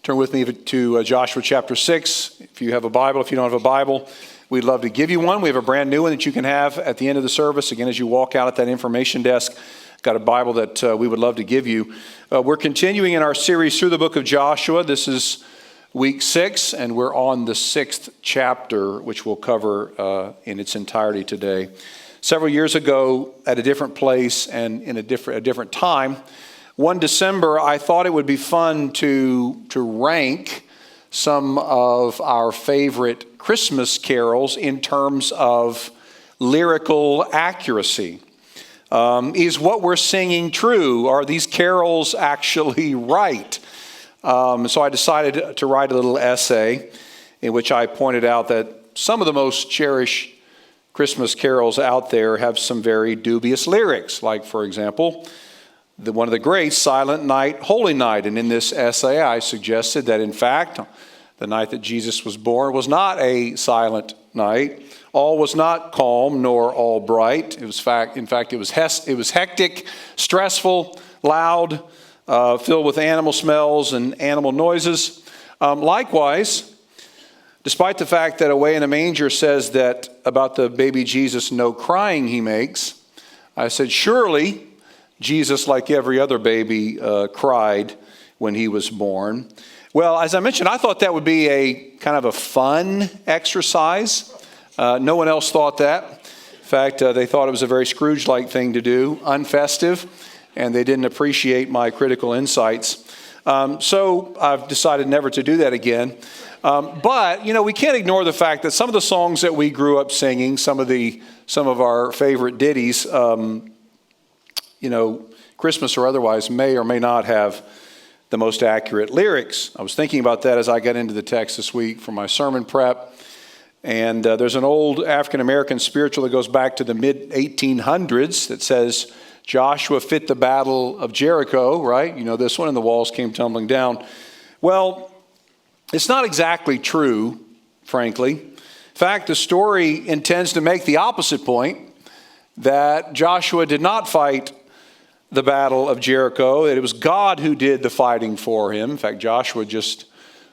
Turn with me to Joshua chapter 6. If you have a Bible, if you don't have a Bible, we'd love to give you one. We have a brand new one that you can have at the end of the service. Again, as you walk out at that information desk, got a Bible that we would love to give you. We're continuing in our series through the book of Joshua. This is week 6, and we're on the 6th chapter, which we'll cover in its entirety today. Several years ago, at a different place and in a different time, one December, I thought it would be fun to rank some of our favorite Christmas carols in terms of lyrical accuracy. Is what we're singing true? Are these carols actually right? So I decided to write a little essay in which I pointed out that some of the most cherished Christmas carols out there have some very dubious lyrics, like, for example, one of the great, Silent Night, Holy Night. And in this essay, I suggested that, in fact, the night that Jesus was born was not a silent night. All was not calm nor all bright. It was it was hectic, stressful, loud, filled with animal smells and animal noises. Likewise, despite the fact that Away in a Manger says that about the baby Jesus, no crying he makes, I said, surely Jesus, like every other baby, cried when he was born. Well, as I mentioned, I thought that would be a kind of a fun exercise. No one else thought that. In fact, they thought it was a very Scrooge-like thing to do, unfestive, and they didn't appreciate my critical insights. So I've decided never to do that again. But, we can't ignore the fact that some of the songs that we grew up singing, some of our favorite ditties, Christmas or otherwise, may or may not have the most accurate lyrics. I was thinking about that as I got into the text this week for my sermon prep. And there's an old African-American spiritual that goes back to the mid-1800s that says, Joshua fit the battle of Jericho, right? You know this one, and the walls came tumbling down. Well, it's not exactly true, frankly. In fact, the story intends to make the opposite point, that Joshua did not fight the battle of Jericho, that it was God who did the fighting for him. In fact, Joshua just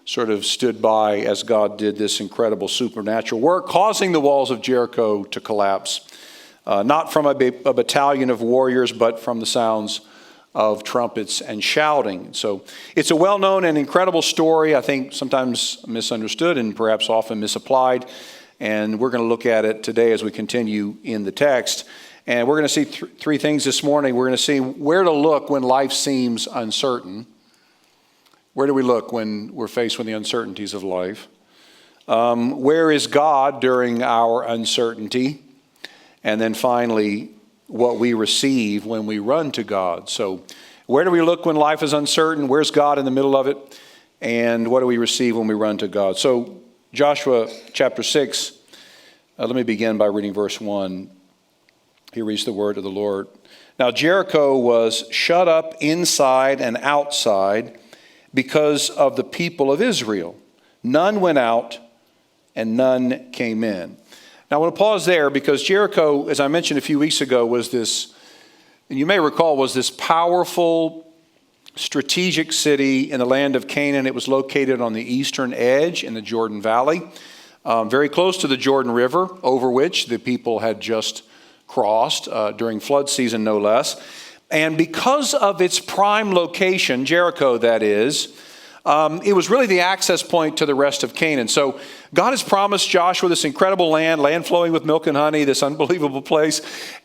sort of stood by as God did this incredible supernatural work, causing the walls of Jericho to collapse, not from a battalion of warriors, but from the sounds of trumpets and shouting. So it's a well-known and incredible story, I think sometimes misunderstood and perhaps often misapplied. And we're going to look at it today as we continue in the text. And we're going to see three things this morning. We're going to see where to look when life seems uncertain. Where do we look when we're faced with the uncertainties of life? Where is God during our uncertainty? And then finally, what we receive when we run to God. So where do we look when life is uncertain? Where's God in the middle of it? And what do we receive when we run to God? So Joshua chapter 6, let me begin by reading verse 1. Here reads the word of the Lord. Now Jericho was shut up inside and outside because of the people of Israel. None went out and none came in. Now I want to pause there because Jericho, as I mentioned a few weeks ago, was this, and you may recall, was this powerful strategic city in the land of Canaan. It was located on the eastern edge in the Jordan Valley, very close to the Jordan River, over which the people had just crossed during flood season, no less. And because of its prime location, Jericho that is, it was really the access point to the rest of Canaan. So God has promised Joshua this incredible land flowing with milk and honey, this unbelievable place.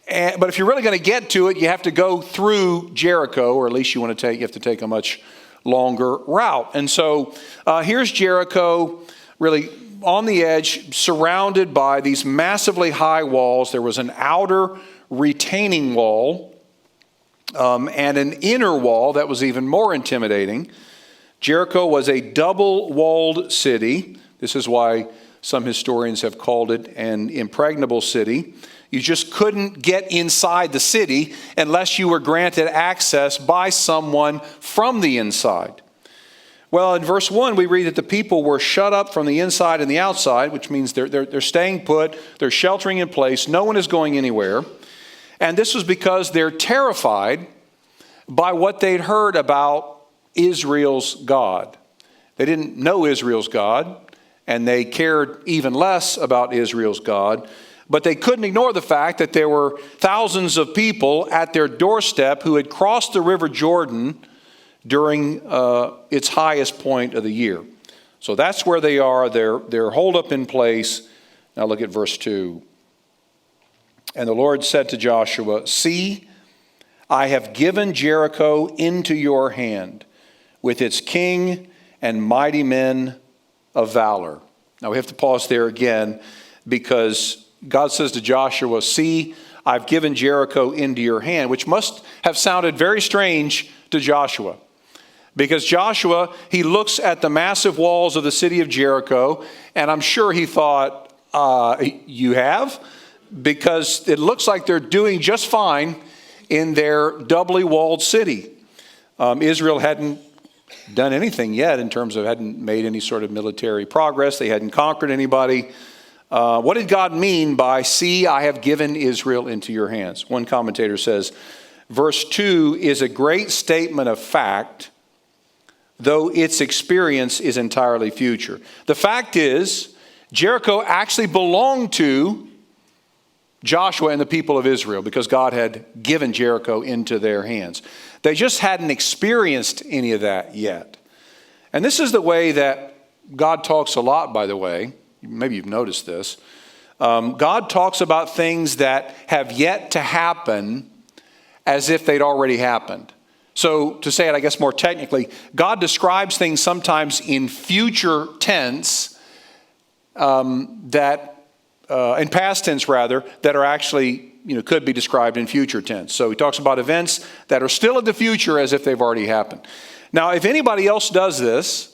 But if you're really going to get to it, you have to go through Jericho, or at least you have to take a much longer route. And so here's Jericho, really on the edge, surrounded by these massively high walls. There was an outer retaining wall and an inner wall that was even more intimidating. Jericho was a double-walled city. This is why some historians have called it an impregnable city. You just couldn't get inside the city unless you were granted access by someone from the inside. Well, in verse 1, we read that the people were shut up from the inside and the outside, which means they're staying put, they're sheltering in place, no one is going anywhere. And this was because they're terrified by what they'd heard about Israel's God. They didn't know Israel's God, and they cared even less about Israel's God. But they couldn't ignore the fact that there were thousands of people at their doorstep who had crossed the River Jordan during its highest point of the year. So that's where they are. They're holed up in place. Now look at verse 2. And the Lord said to Joshua, "See, I have given Jericho into your hand, with its king and mighty men of valor." Now we have to pause there again, because God says to Joshua, "See, I've given Jericho into your hand," which must have sounded very strange to Joshua. Because Joshua, he looks at the massive walls of the city of Jericho, and I'm sure he thought, you have? Because it looks like they're doing just fine in their doubly walled city. Israel hadn't done anything yet in terms of, hadn't made any sort of military progress. They hadn't conquered anybody. What did God mean by, "See, I have given Israel into your hands"? One commentator says, verse 2 is a great statement of fact, though its experience is entirely future. The fact is, Jericho actually belonged to Joshua and the people of Israel, because God had given Jericho into their hands. They just hadn't experienced any of that yet. And this is the way that God talks a lot, by the way. Maybe you've noticed this. God talks about things that have yet to happen as if they'd already happened. So to say it, I guess, more technically, God describes things sometimes in future tense, in past tense rather, that are actually, could be described in future tense. So he talks about events that are still in the future as if they've already happened. Now, if anybody else does this,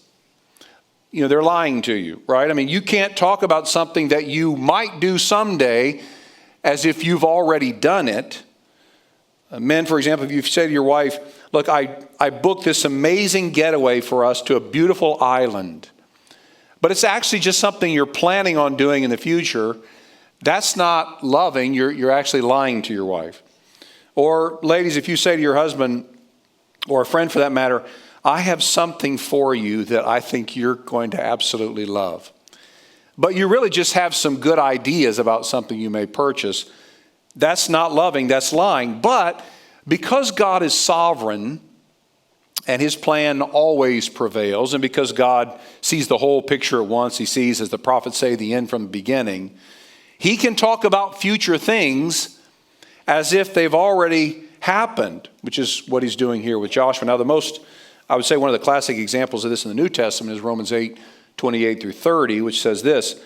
they're lying to you, right? I mean, you can't talk about something that you might do someday as if you've already done it. Men, for example, if you say to your wife, "Look, I booked this amazing getaway for us to a beautiful island," but it's actually just something you're planning on doing in the future, that's not loving. You're actually lying to your wife. Or ladies, if you say to your husband, or a friend for that matter, "I have something for you that I think you're going to absolutely love," but you really just have some good ideas about something you may purchase, that's not loving, that's lying. But because God is sovereign and his plan always prevails, and because God sees the whole picture at once, he sees, as the prophets say, the end from the beginning, he can talk about future things as if they've already happened, which is what he's doing here with Joshua. Now, I would say one of the classic examples of this in the New Testament is Romans 8:28 through 30, which says this,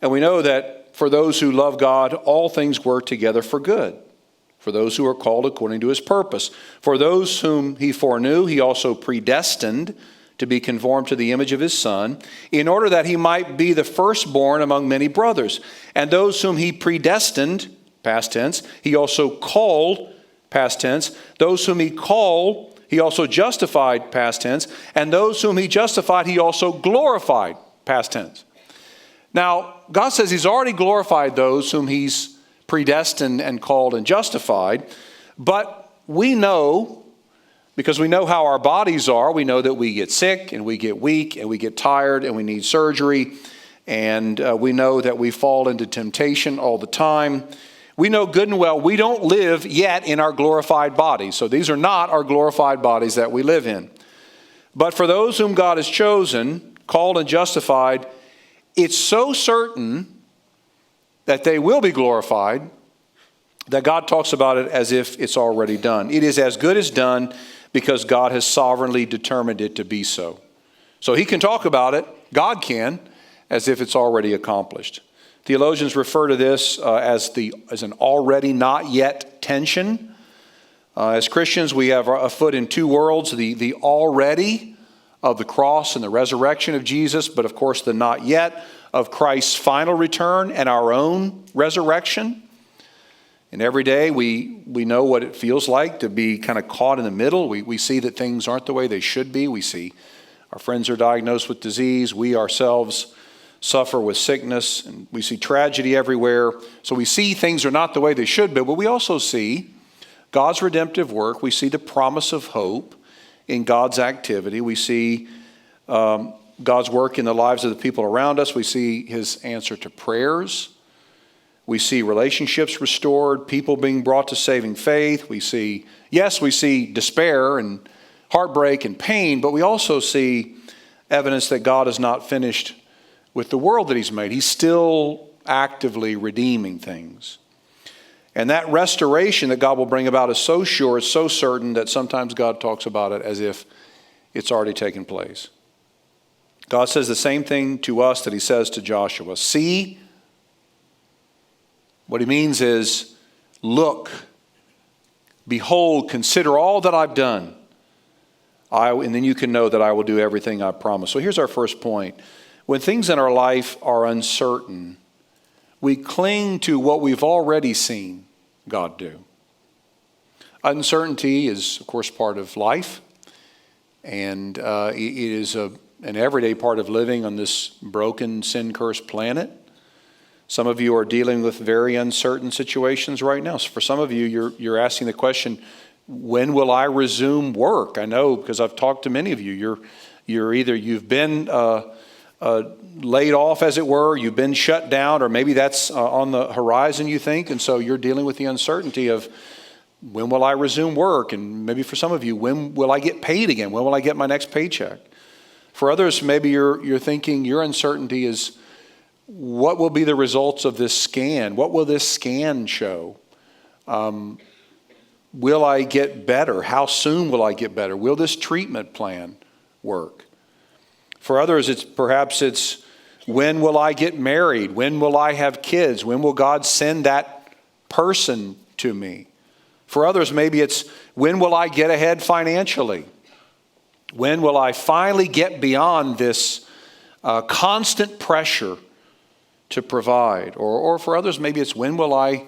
"And we know that for those who love God, all things work together for good, for those who are called according to his purpose. For those whom he foreknew, he also predestined to be conformed to the image of his Son, in order that he might be the firstborn among many brothers. And those whom he predestined," past tense, "he also called," past tense. "Those whom he called, he also justified," past tense. "And those whom he justified, he also glorified," past tense. Now, God says he's already glorified those whom he's predestined and called and justified. But we know, because we know how our bodies are, we know that we get sick and we get weak and we get tired and we need surgery. And we know that we fall into temptation all the time. We know good and well we don't live yet in our glorified bodies. So these are not our glorified bodies that we live in. But for those whom God has chosen, called and justified, it's so certain that they will be glorified that God talks about it as if it's already done. It is as good as done because God has sovereignly determined it to be so. So he can talk about it, God can, as if it's already accomplished. Theologians refer to this as an already not yet tension. As Christians, we have a foot in two worlds, the already of the cross and the resurrection of Jesus, but of course the not yet of Christ's final return and our own resurrection. And every day we know what it feels like to be kind of caught in the middle. We see that things aren't the way they should be. We see our friends are diagnosed with disease. We ourselves suffer with sickness, and we see tragedy everywhere. So we see things are not the way they should be, but we also see God's redemptive work. We see the promise of hope in God's activity. We see God's work in the lives of the people around us. We see his answer to prayers. We see relationships restored, people being brought to saving faith. We see despair and heartbreak and pain, but we also see evidence that God is not finished with the world that he's made. He's still actively redeeming things. And that restoration that God will bring about is so sure, it's so certain that sometimes God talks about it as if it's already taken place. God says the same thing to us that he says to Joshua. See, what he means is, look, behold, consider all that I've done. And then you can know that I will do everything I promise. So here's our first point. When things in our life are uncertain, we cling to what we've already seen God do. Uncertainty is, of course, part of life. And it is an everyday part of living on this broken, sin-cursed planet. Some of you are dealing with very uncertain situations right now. So for some of you, you're asking the question, when will I resume work? I know because I've talked to many of you. You've been laid off, as it were. You've been shut down, or maybe that's on the horizon, you think. And so you're dealing with the uncertainty of, when will I resume work? And maybe for some of you, when will I get paid again? When will I get my next paycheck? For others, maybe you're thinking your uncertainty is, what will be the results of this scan? What will this scan show? Will I get better? How soon will I get better? Will this treatment plan work? For others, perhaps it's when will I get married? When will I have kids? When will God send that person to me? For others, maybe it's when will I get ahead financially? When will I finally get beyond this constant pressure to provide? Or for others, maybe it's when will I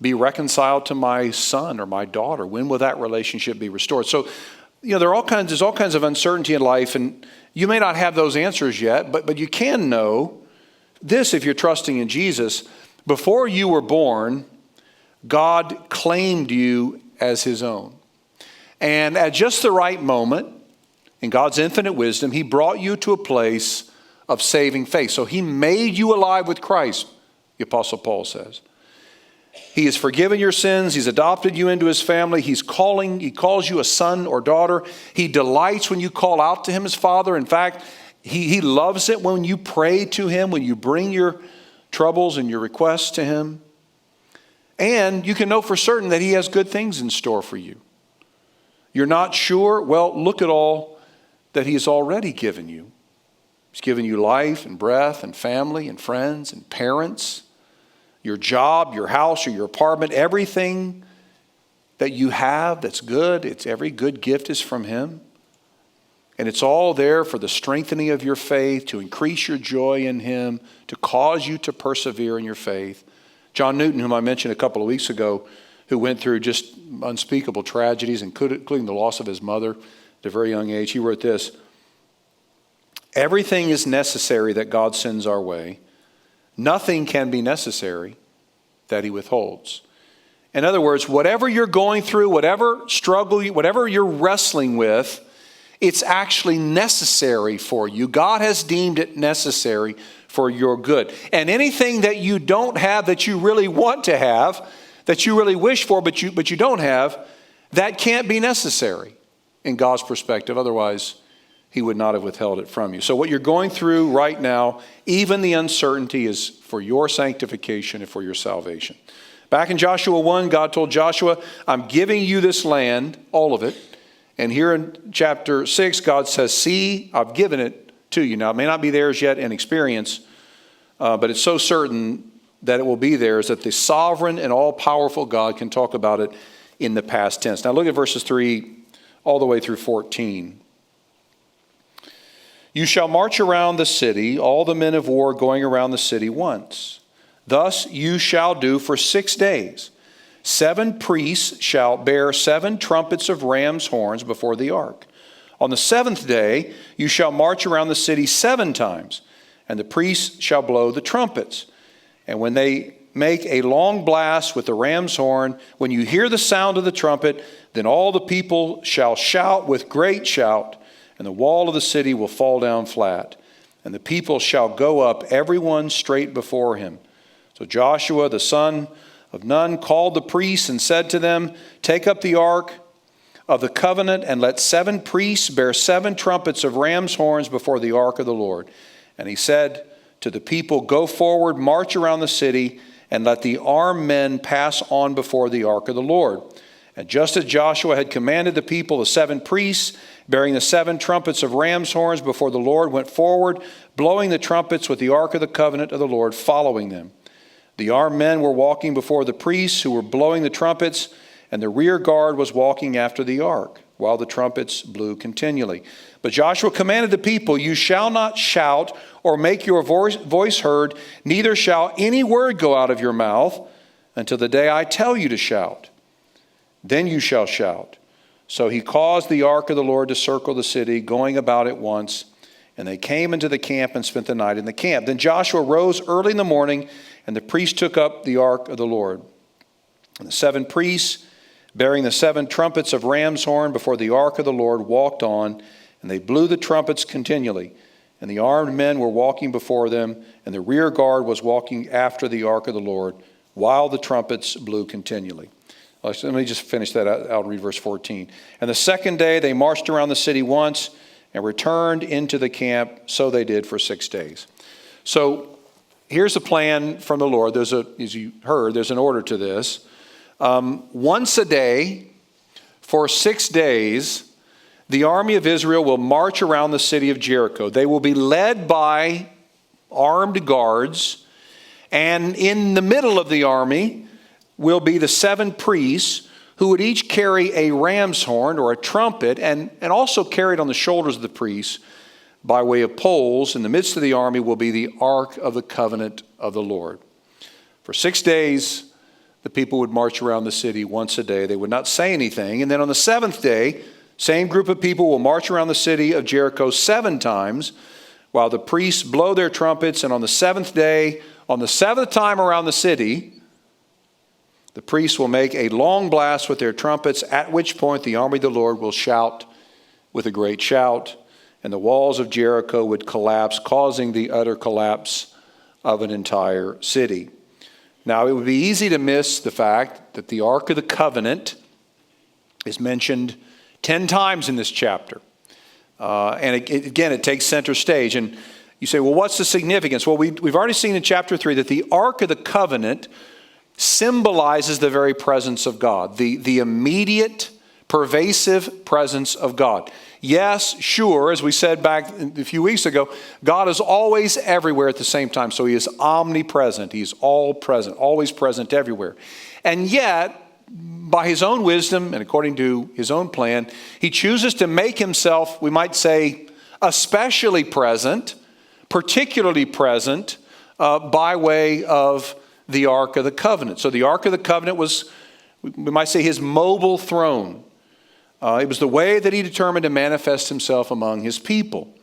be reconciled to my son or my daughter? When will that relationship be restored? So, there's all kinds of uncertainty in life, and you may not have those answers yet, but you can know this if you're trusting in Jesus. Before you were born, God claimed you as his own. And at just the right moment, in God's infinite wisdom, he brought you to a place of saving faith. So he made you alive with Christ, the Apostle Paul says. He has forgiven your sins. He's adopted you into his family. He calls you a son or daughter. He delights when you call out to him as Father. In fact, he loves it when you pray to him, when you bring your troubles and your requests to him. And you can know for certain that he has good things in store for you. You're not sure? Well, look at all that he has already given you. He's given you life and breath and family and friends and parents, your job, your house, or your apartment, everything that you have that's good. Every good gift is from him. And it's all there for the strengthening of your faith, to increase your joy in him, to cause you to persevere in your faith. John Newton, whom I mentioned a couple of weeks ago, who went through just unspeakable tragedies, including the loss of his mother at a very young age, he wrote this: everything is necessary that God sends our way. Nothing can be necessary that he withholds. In other words, whatever you're going through, whatever struggle, whatever you're wrestling with, it's actually necessary for you. God has deemed it necessary for your good. And anything that you don't have, that you really want to have, that you really wish for, but you don't have, that can't be necessary in God's perspective. Otherwise, he would not have withheld it from you. So what you're going through right now, even the uncertainty, is for your sanctification and for your salvation. Back in Joshua 1, God told Joshua, I'm giving you this land, all of it. And here in chapter 6, God says, see, I've given it to you. Now, it may not be theirs yet in experience, but it's so certain that it will be theirs that the sovereign and all-powerful God can talk about it in the past tense. Now, look at verses 3 all the way through 14. You shall march around the city, all the men of war going around the city once. Thus you shall do for 6 days. 7 priests shall bear 7 trumpets of ram's horns before the ark. On the 7th day you shall march around the city 7 times, and the priests shall blow the trumpets. And when they make a long blast with the ram's horn, when you hear the sound of the trumpet, then all the people shall shout with great shout, and the wall of the city will fall down flat. and the people shall go up, every one straight before him. So Joshua, the son of Nun, called the priests and said to them, take up the ark of the covenant, and let 7 priests bear 7 trumpets of ram's horns before the ark of the Lord. And he said to the people, go forward, march around the city, and let the armed men pass on before the ark of the Lord. And just as Joshua had commanded the people, the 7 priests, bearing the 7 trumpets of ram's horns before the Lord, went forward, blowing the trumpets with the ark of the covenant of the Lord following them. The armed men were walking before the priests who were blowing the trumpets, and the rear guard was walking after the ark, while the trumpets blew continually. But Joshua commanded the people, you shall not shout or make your voice heard, neither shall any word go out of your mouth until the day I tell you to shout. Then you shall shout. So he caused the ark of the Lord to circle the city, going about it once. And they came into the camp and spent the night in the camp. Then Joshua rose early in the morning, and the priests took up the ark of the Lord. And the 7 priests, bearing the 7 trumpets of ram's horn before the ark of the Lord, walked on, and they blew the trumpets continually. And the armed men were walking before them, and the rear guard was walking after the ark of the Lord, while the trumpets blew continually. Let me just finish that out. I'll read verse 14. And the second day they marched around the city once and returned into the camp. So they did for 6 days. So here's the plan from the Lord. As you heard, there's an order to this. Once a day for 6 days, the army of Israel will march around the city of Jericho. They will be led by armed guards. And in the middle of the army will be the 7 priests who would each carry a ram's horn or a trumpet and also carried on the shoulders of the priests by way of poles. In the midst of the army will be the ark of the covenant of the Lord. For 6 days, the people would march around the city once a day. They would not say anything. And then on the 7th day, same group of people will march around the city of Jericho 7 times while the priests blow their trumpets. And on the 7th day, on the 7th time around the city, the priests will make a long blast with their trumpets, at which point the army of the Lord will shout with a great shout, and the walls of Jericho would collapse, causing the utter collapse of an entire city. Now, it would be easy to miss the fact that the Ark of the Covenant is mentioned 10 times in this chapter. And it takes center stage. And you say, well, what's the significance? Well, we've already seen in chapter 3 that the Ark of the Covenant symbolizes the very presence of God, the immediate, pervasive presence of God. Yes, sure, as we said back a few weeks ago, God is always everywhere at the same time. So he is omnipresent. He's all present, always present everywhere. And yet, by his own wisdom and according to his own plan, he chooses to make himself, we might say, especially present, particularly present, by way of the Ark of the Covenant. So the Ark of the Covenant was, we might say, his mobile throne. It was the way that he determined to manifest himself among his people.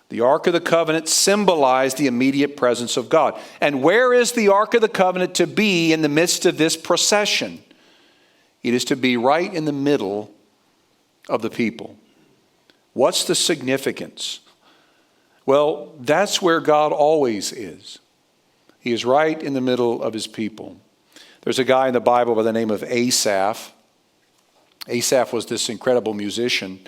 The Ark of the Covenant symbolized the immediate presence of God. And where is the Ark of the Covenant to be in the midst of this procession? It is to be right in the middle of the people. What's the significance? Well, that's where God always is. He is right in the middle of his people. There's a guy in the Bible by the name of Asaph. Asaph was this incredible musician,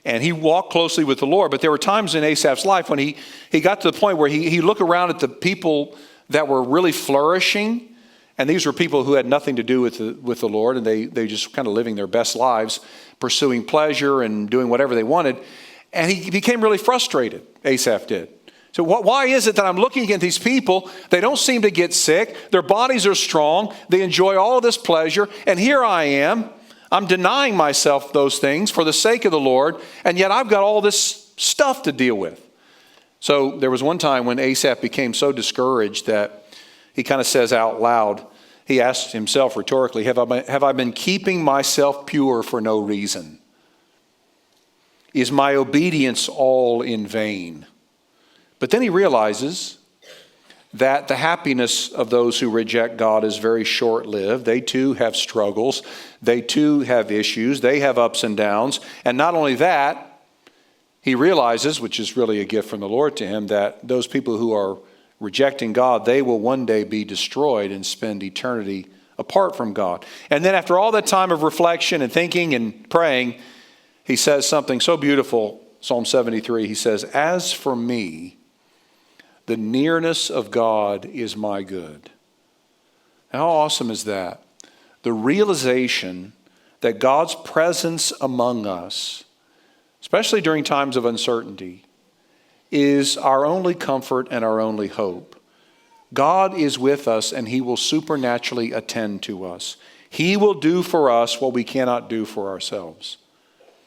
and he walked closely with the Lord. But there were times in Asaph's life when he got to the point where he looked around at the people that were really flourishing, and these were people who had nothing to do with the Lord, and they just kind of living their best lives, pursuing pleasure and doing whatever they wanted. And he became really frustrated, Asaph did. So why is it that I'm looking at these people, they don't seem to get sick, their bodies are strong, they enjoy all of this pleasure, and here I am, I'm denying myself those things for the sake of the Lord, and yet I've got all this stuff to deal with. So there was one time when Asaph became so discouraged that he kind of says out loud, he asked himself rhetorically, have I been keeping myself pure for no reason? Is my obedience all in vain? But then he realizes that the happiness of those who reject God is very short-lived. They too have struggles. They too have issues. They have ups and downs. And not only that, He realizes, which is really a gift from the Lord to him, that those people who are rejecting God, they will one day be destroyed and spend eternity apart from God. And then after all that time of reflection and thinking and praying, he says something so beautiful, Psalm 73. He says, "As for me, the nearness of God is my good." How awesome is that? The realization that God's presence among us, especially during times of uncertainty, is our only comfort and our only hope. God is with us, and he will supernaturally attend to us. He will do for us what we cannot do for ourselves.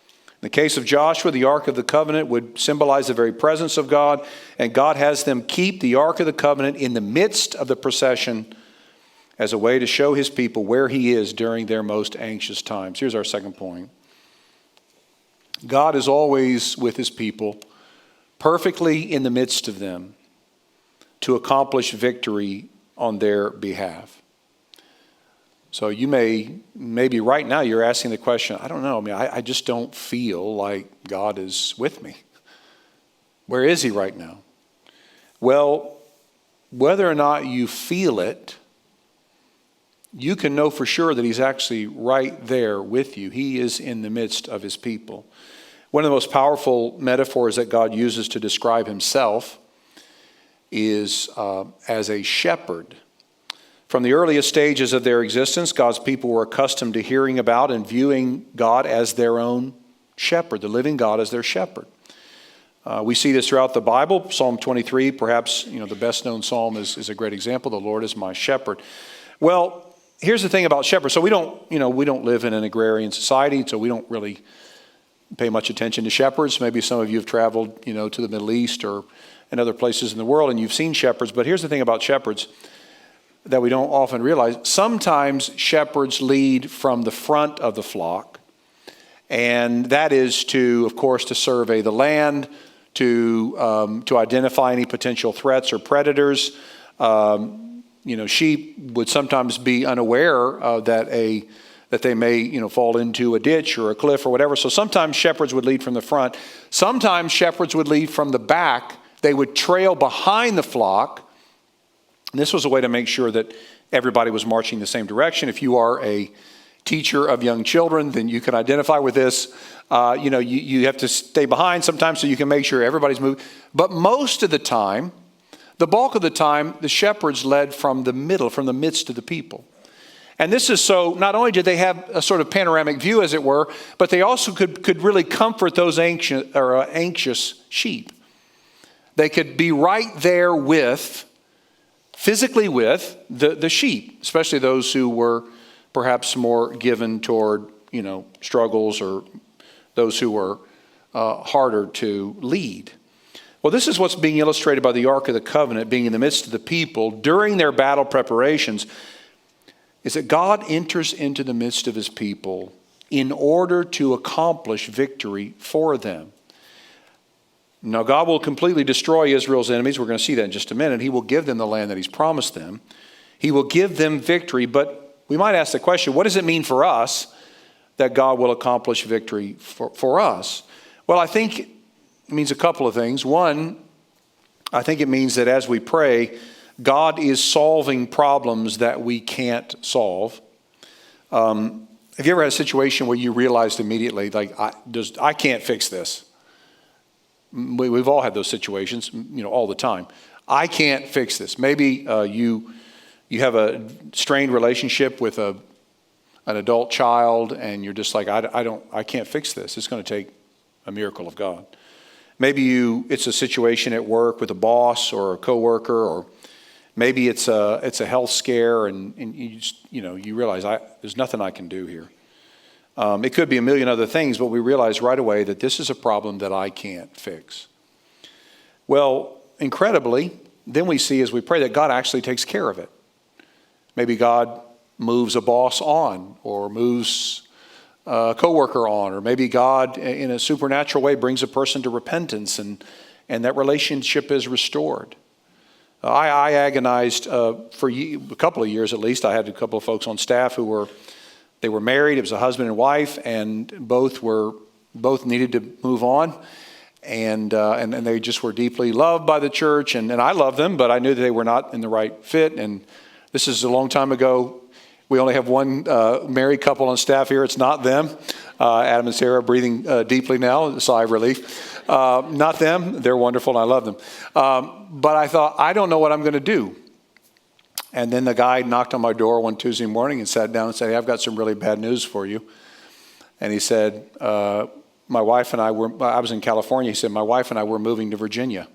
In the case of Joshua, the Ark of the Covenant would symbolize the very presence of God, and God has them keep the Ark of the Covenant in the midst of the procession as a way to show his people where he is during their most anxious times. Here's our second point. God is always with his people, perfectly in the midst of them, to accomplish victory on their behalf. So you maybe right now you're asking the question, I don't know, I just don't feel like God is with me. Where is he right now? Well, whether or not you feel it, you can know for sure that he's actually right there with you. He is in the midst of his people. One of the most powerful metaphors that God uses to describe himself is as a shepherd. From the earliest stages of their existence, God's people were accustomed to hearing about and viewing God as their own shepherd, the living God as their shepherd. We see this throughout the Bible. Psalm 23, perhaps the best known psalm, is a great example. The Lord is my shepherd. Well, here's the thing about shepherds. So we don't live in an agrarian society, so we don't really pay much attention to shepherds. Maybe some of you have traveled, to the Middle East or in other places in the world, and you've seen shepherds. But here's the thing about shepherds that we don't often realize. Sometimes shepherds lead from the front of the flock, and that is of course, to survey the land, to identify any potential threats or predators. Sheep would sometimes be unaware that they may, fall into a ditch or a cliff or whatever. So sometimes shepherds would lead from the front. Sometimes shepherds would lead from the back. They would trail behind the flock. And this was a way to make sure that everybody was marching the same direction. If you are a teacher of young children, then you can identify with this. You have to stay behind sometimes so you can make sure everybody's moving. But most of the time, the bulk of the time, the shepherds led from the middle, from the midst of the people. And this is so, not only did they have a sort of panoramic view, as it were, but they also could really comfort those anxious sheep. They could be right there physically with the sheep, especially those who were perhaps more given toward, struggles, or those who were harder to lead. Well, this is what's being illustrated by the Ark of the Covenant being in the midst of the people during their battle preparations, is that God enters into the midst of his people in order to accomplish victory for them. Now, God will completely destroy Israel's enemies. We're going to see that in just a minute. He will give them the land that he's promised them. He will give them victory. But we might ask the question, what does it mean for us that God will accomplish victory for us? Well, I think it means a couple of things. One, I think it means that as we pray, God is solving problems that we can't solve. Have you ever had a situation where you realized immediately, like, I can't fix this? We've all had those situations, all the time. I can't fix this. Maybe you have a strained relationship with an adult child, and you're just like, I can't fix this. It's going to take a miracle of God. Maybe it's a situation at work with a boss or a coworker, or maybe it's a health scare, and you realize there's nothing I can do here. It could be a million other things, but we realize right away that this is a problem that I can't fix. Well, incredibly, then we see as we pray that God actually takes care of it. Maybe God moves a boss on, or moves a coworker on, or maybe God in a supernatural way brings a person to repentance, and that relationship is restored. I agonized for a couple of years at least. I had a couple of folks on staff who were married. It was a husband and wife, and both needed to move on. And they just were deeply loved by the church. And I loved them, but I knew that they were not in the right fit. And this is a long time ago. We only have one married couple on staff here. It's not them. Adam and Sarah breathing deeply now, a sigh of relief. Not them. They're wonderful, and I love them. But I thought, I don't know what I'm going to do. And then the guy knocked on my door one Tuesday morning and sat down and said, hey, I've got some really bad news for you. And he said, my wife and I was in California. He said, my wife and I were moving to Virginia.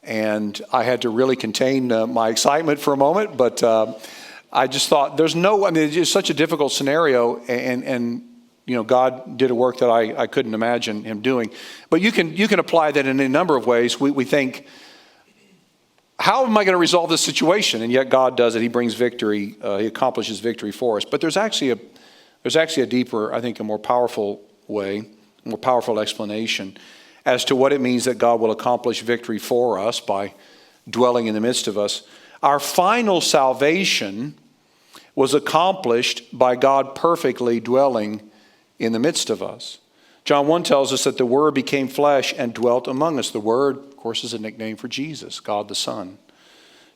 And I had to really contain my excitement for a moment, but I just thought, it's such a difficult scenario, and God did a work that I couldn't imagine him doing. But you can apply that in a number of ways. We think, how am I going to resolve this situation? And yet God does it. He brings victory. He accomplishes victory for us. But there's actually a deeper, I think, a more powerful way, a more powerful explanation as to what it means that God will accomplish victory for us by dwelling in the midst of us. Our final salvation was accomplished by God perfectly dwelling in the midst of us. John 1 tells us that the Word became flesh and dwelt among us. The Word, of course, is a nickname for Jesus, God the Son.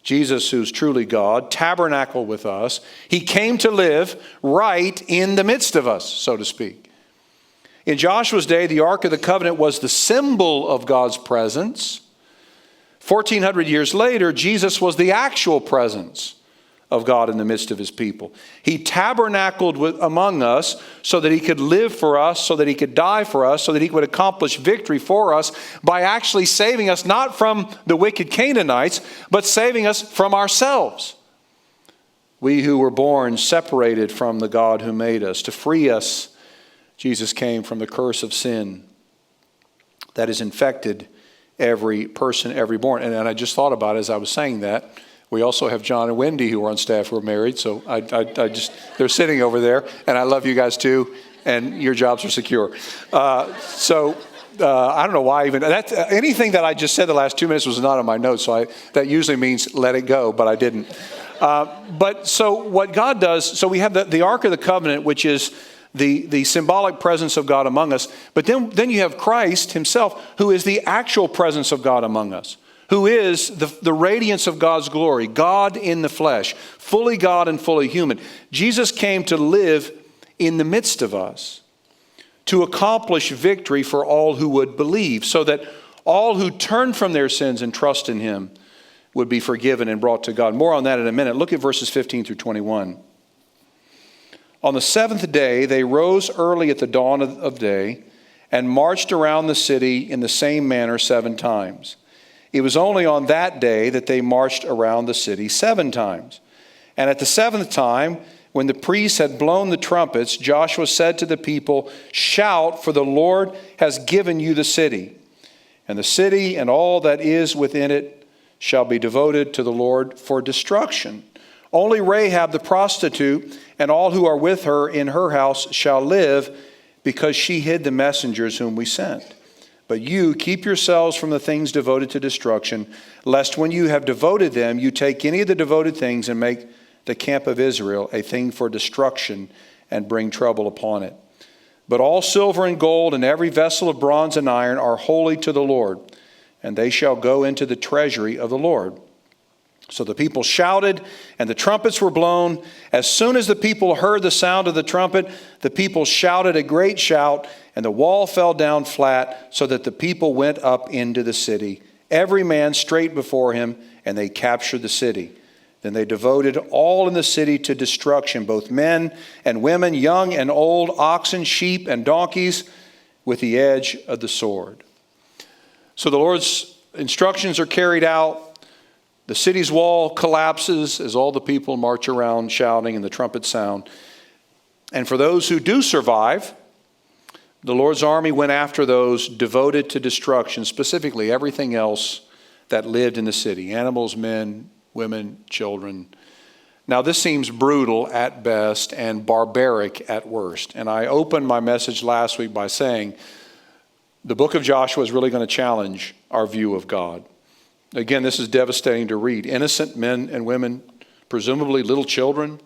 Jesus, who's truly God, tabernacled with us. He came to live right in the midst of us, so to speak. In Joshua's day, the Ark of the Covenant was the symbol of God's presence. 1,400 years later, Jesus was the actual presence of God in the midst of his people. He tabernacled among us so that he could live for us, so that he could die for us, so that he would accomplish victory for us by actually saving us not from the wicked Canaanites, but saving us from ourselves. We who were born separated from the God who made us. To free us, Jesus came from the curse of sin that has infected every person, every born. And I just thought about it as I was saying that. We also have John and Wendy who are on staff who are married. So they're sitting over there, and I love you guys too, and your jobs are secure. I don't know why even, anything that I just said the last 2 minutes was not on my notes. So that usually means let it go, but I didn't. But so what God does, so we have the Ark of the Covenant, which is the symbolic presence of God among us. But then you have Christ himself, who is the actual presence of God among us, who is the radiance of God's glory, God in the flesh, fully God and fully human. Jesus came to live in the midst of us, to accomplish victory for all who would believe, so that all who turn from their sins and trust in him would be forgiven and brought to God. More on that in a minute. Look at verses 15 through 21. On the seventh day, they rose early at the dawn of day and marched around the city in the same manner 7 times. It was only on that day that they marched around the city 7 times. And at the 7th time, when the priests had blown the trumpets, Joshua said to the people, "Shout, for the Lord has given you the city. And the city and all that is within it shall be devoted to the Lord for destruction. Only Rahab the prostitute and all who are with her in her house shall live, because she hid the messengers whom we sent. But you keep yourselves from the things devoted to destruction, lest when you have devoted them, you take any of the devoted things and make the camp of Israel a thing for destruction and bring trouble upon it. But all silver and gold and every vessel of bronze and iron are holy to the Lord, and they shall go into the treasury of the Lord." So the people shouted, and the trumpets were blown. As soon as the people heard the sound of the trumpet, the people shouted a great shout, and the wall fell down flat, so that the people went up into the city, every man straight before him, and they captured the city. Then they devoted all in the city to destruction, both men and women, young and old, oxen, sheep, and donkeys, with the edge of the sword. So the Lord's instructions are carried out. The city's wall collapses as all the people march around shouting and the trumpets sound. And for those who do survive, the Lord's army went after those devoted to destruction, specifically everything else that lived in the city: animals, men, women, children. Now, this seems brutal at best and barbaric at worst. And I opened my message last week by saying the book of Joshua is really going to challenge our view of God. Again, this is devastating to read. Innocent men and women, presumably little children,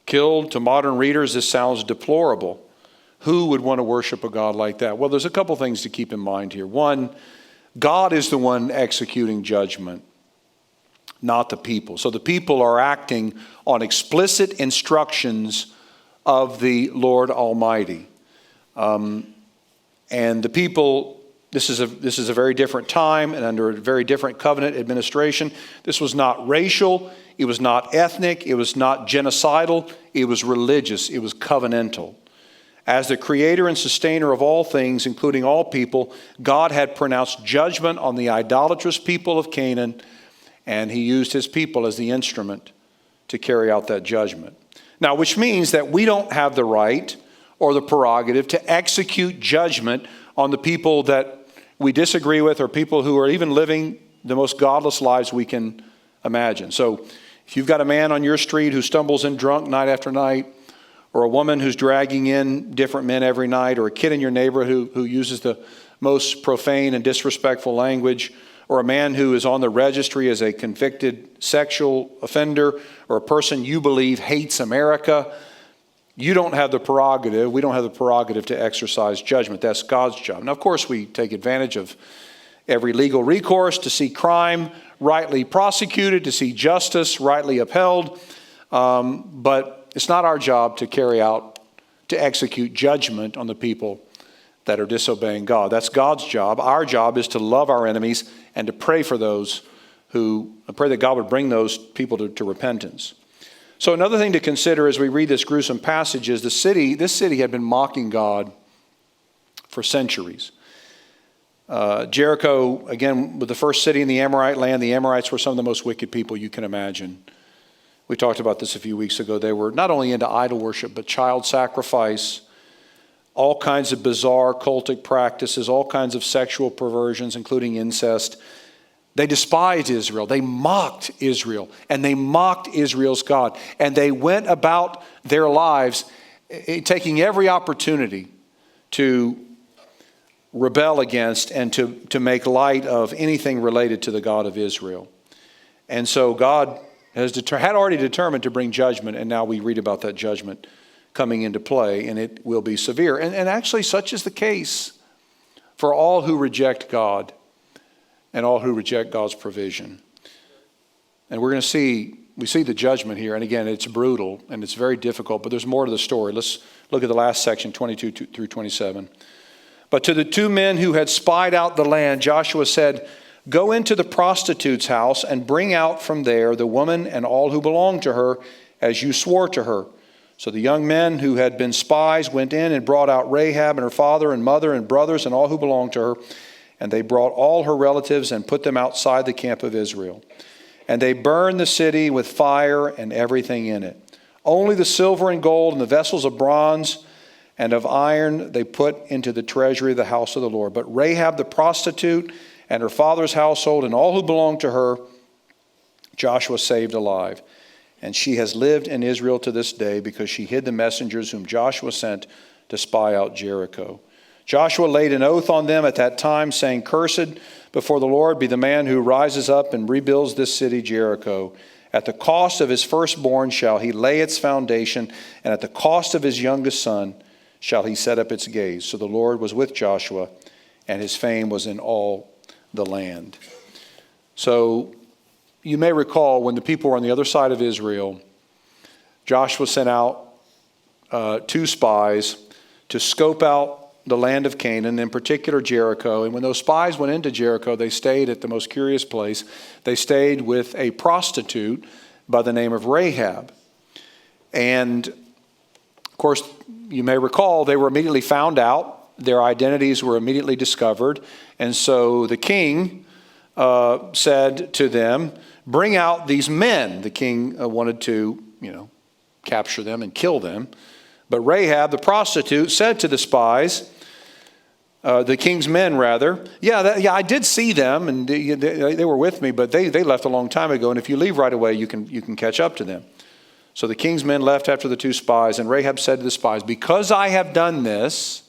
killed. To modern readers, this sounds deplorable. Who would want to worship a God like that? Well, there's a couple things to keep in mind here. One, God is the one executing judgment, not the people. So the people are acting on explicit instructions of the Lord Almighty. And the people, this is a very different time and under a very different covenant administration. This was not racial, it was not ethnic, it was not genocidal, it was religious, it was covenantal. As the creator and sustainer of all things, including all people, God had pronounced judgment on the idolatrous people of Canaan, and he used his people as the instrument to carry out that judgment. Now, which means that we don't have the right or the prerogative to execute judgment on the people that we disagree with or people who are even living the most godless lives we can imagine. So if you've got a man on your street who stumbles in drunk night after night, or a woman who's dragging in different men every night, or a kid in your neighborhood who uses the most profane and disrespectful language, or a man who is on the registry as a convicted sexual offender, or a person you believe hates America, you don't have the prerogative, we don't have the prerogative to exercise judgment. That's God's job. Now, of course, we take advantage of every legal recourse to see crime rightly prosecuted, to see justice rightly upheld, but it's not our job to carry out, to execute judgment on the people that are disobeying God. That's God's job. Our job is to love our enemies and to pray for those who, pray that God would bring those people to repentance. So another thing to consider as we read this gruesome passage is this city had been mocking God for centuries. Jericho, again, was the first city in the Amorite land. The Amorites were some of the most wicked people you can imagine. We talked about this a few weeks ago. They were not only into idol worship, but child sacrifice, all kinds of bizarre cultic practices, all kinds of sexual perversions, including incest. They despised Israel. They mocked Israel, and they mocked Israel's God. And they went about their lives taking every opportunity to rebel against and to make light of anything related to the God of Israel. And so God had already determined to bring judgment, and now we read about that judgment coming into play, and it will be severe. And actually, such is the case for all who reject God and all who reject God's provision. And we see the judgment here, and again, it's brutal, and it's very difficult, but there's more to the story. Let's look at the last section, 22 through 27. But to the two men who had spied out the land, Joshua said, "Go into the prostitute's house and bring out from there the woman and all who belong to her, as you swore to her." So the young men who had been spies went in and brought out Rahab and her father and mother and brothers and all who belonged to her. And they brought all her relatives and put them outside the camp of Israel. And they burned the city with fire and everything in it. Only the silver and gold and the vessels of bronze and of iron they put into the treasury of the house of the Lord. But Rahab the prostitute and her father's household and all who belonged to her, Joshua saved alive. And she has lived in Israel to this day because she hid the messengers whom Joshua sent to spy out Jericho. Joshua laid an oath on them at that time, saying, "Cursed before the Lord be the man who rises up and rebuilds this city Jericho. At the cost of his firstborn shall he lay its foundation, and at the cost of his youngest son shall he set up its gates." So the Lord was with Joshua, and his fame was in all the land. So you may recall when the people were on the other side of Israel, Joshua sent out 2 spies to scope out the land of Canaan, in particular Jericho. And when those spies went into Jericho, they stayed at the most curious place. They stayed with a prostitute by the name of Rahab. And of course, you may recall, they were immediately found out. Their identities were immediately discovered. And so the king said to them, "Bring out these men." The king wanted to, capture them and kill them. But Rahab, the prostitute, said to the spies, the king's men rather, I did see them, and they were with me, but they left a long time ago, and if you leave right away, you can catch up to them. So the king's men left after the 2 spies, and Rahab said to the spies, "Because I have done this,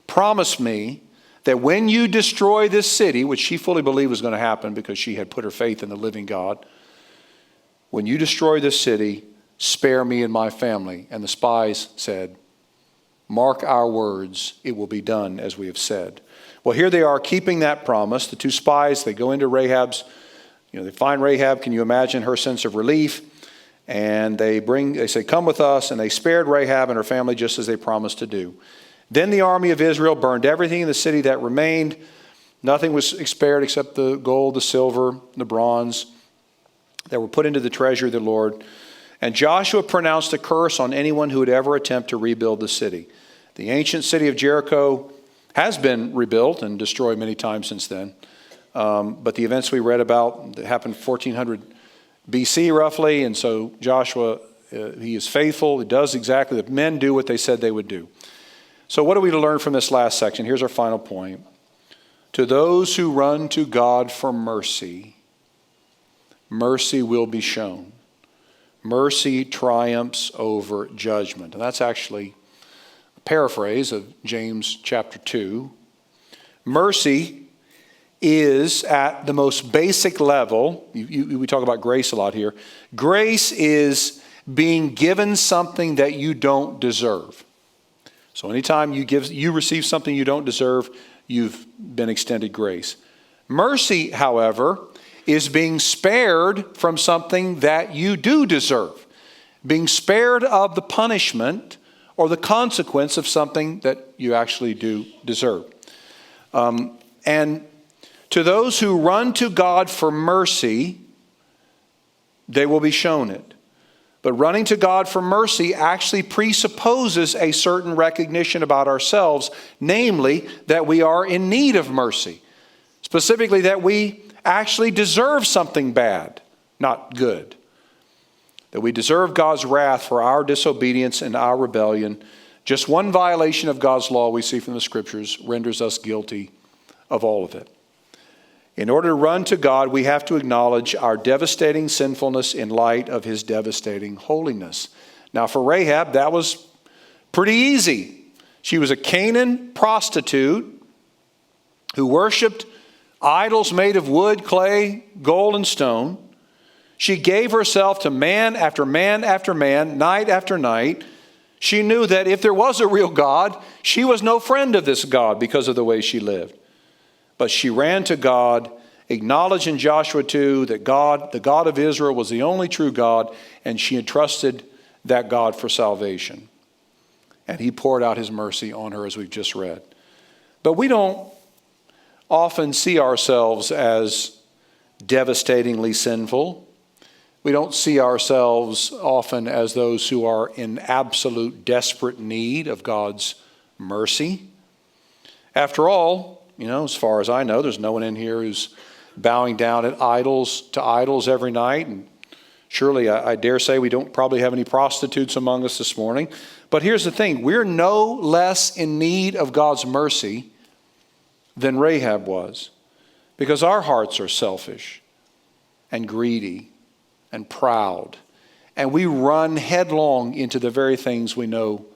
promise me that when you destroy this city," which she fully believed was going to happen because she had put her faith in the living God, "when you destroy this city, spare me and my family." And the spies said, Mark our words, it will be done as we have said. Well, here they are keeping that promise. The two spies, they go into Rahab's, they find Rahab. Can you imagine her sense of relief? And they say, come with us. And they spared Rahab and her family just as they promised to do. Then the army of Israel burned everything in the city that remained. Nothing was spared except the gold, the silver, the bronze that were put into the treasury of the Lord. And Joshua pronounced a curse on anyone who would ever attempt to rebuild the city. The ancient city of Jericho has been rebuilt and destroyed many times since then. But the events we read about that happened 1400 BC roughly. And so Joshua, he is faithful. He does exactly, the men do what they said they would do. So what are we to learn from this last section? Here's our final point. To those who run to God for mercy, mercy will be shown. Mercy triumphs over judgment. And that's actually a paraphrase of James chapter 2. Mercy is at the most basic level. We talk about grace a lot here. Grace is being given something that you don't deserve. So anytime you receive something you don't deserve, you've been extended grace. Mercy, however, is being spared from something that you do deserve. Being spared of the punishment or the consequence of something that you actually do deserve. And to those who run to God for mercy, they will be shown it. But running to God for mercy actually presupposes a certain recognition about ourselves, namely that we are in need of mercy. Specifically that we actually deserve something bad, not good. That we deserve God's wrath for our disobedience and our rebellion. Just one violation of God's law we see from the Scriptures renders us guilty of all of it. In order to run to God, we have to acknowledge our devastating sinfulness in light of His devastating holiness. Now for Rahab, that was pretty easy. She was a Canaan prostitute who worshiped idols made of wood, clay, gold, and stone. She gave herself to man after man after man, night after night. She knew that if there was a real God, she was no friend of this God because of the way she lived. But she ran to God, acknowledged in Joshua 2 that God, the God of Israel, was the only true God, and she entrusted that God for salvation. And He poured out His mercy on her, as we've just read. But we don't often see ourselves as devastatingly sinful. We don't see ourselves often as those who are in absolute desperate need of God's mercy. After all, as far as I know, there's no one in here who's bowing down to idols every night. And surely, I dare say we don't probably have any prostitutes among us this morning. But here's the thing. We're no less in need of God's mercy than Rahab was. Because our hearts are selfish and greedy and proud. And we run headlong into the very things we know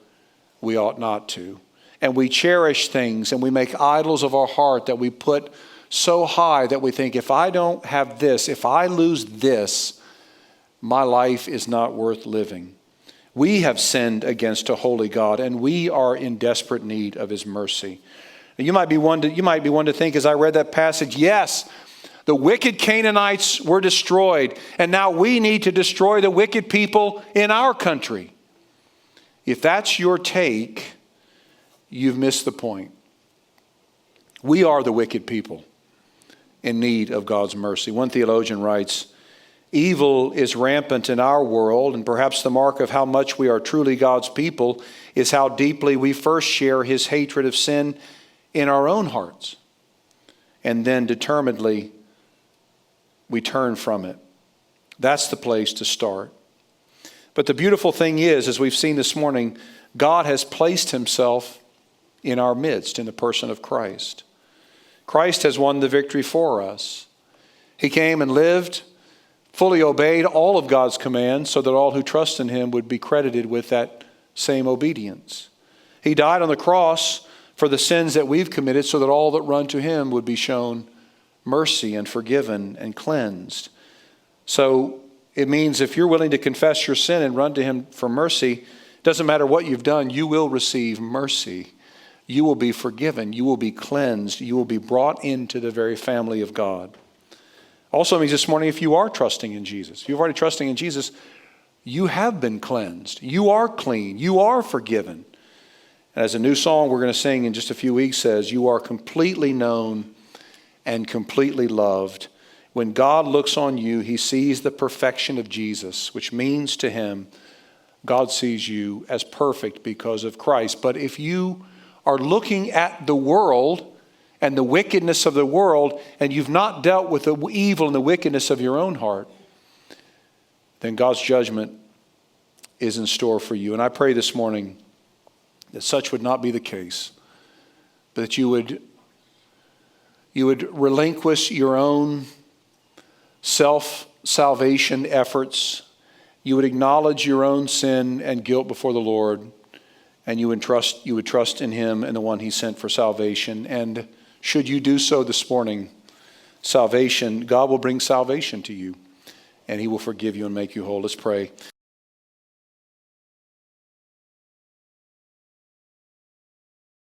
we ought not to. And we cherish things and we make idols of our heart that we put so high that we think, if I don't have this, if I lose this, my life is not worth living. We have sinned against a holy God, and we are in desperate need of His mercy. And you might be one to think, as I read that passage, yes, the wicked Canaanites were destroyed, and now we need to destroy the wicked people in our country. If that's your take, you've missed the point. We are the wicked people in need of God's mercy. One theologian writes, evil is rampant in our world, and perhaps the mark of how much we are truly God's people is how deeply we first share His hatred of sin in our own hearts, and then determinedly we turn from it. That's the place to start. But the beautiful thing is, as we've seen this morning, God has placed Himself in our midst in the person of Christ. Christ has won the victory for us. He came and lived, fully obeyed all of God's commands so that all who trust in Him would be credited with that same obedience. He died on the cross for the sins that we've committed so that all that run to Him would be shown mercy and forgiven and cleansed. So it means if you're willing to confess your sin and run to Him for mercy, Doesn't matter what you've done, you will receive mercy. You will be forgiven. You will be cleansed. You will be brought into the very family of God. Also means this morning, if you are trusting in Jesus, if you're already trusting in Jesus, you have been cleansed. You are clean. You are forgiven. And as a new song we're going to sing in just a few weeks says, you are completely known and completely loved. When God looks on you, he sees the perfection of Jesus, which means to him, God sees you as perfect because of Christ. But if you are looking at the world and the wickedness of the world, and you've not dealt with the evil and the wickedness of your own heart, then God's judgment is in store for you. And I pray this morning that such would not be the case, but that you would relinquish your own self-salvation efforts. You would acknowledge your own sin and guilt before the Lord, and you would trust in him and the one he sent for salvation. And should you do so this morning, God will bring salvation to you, and he will forgive you and make you whole. Let's pray.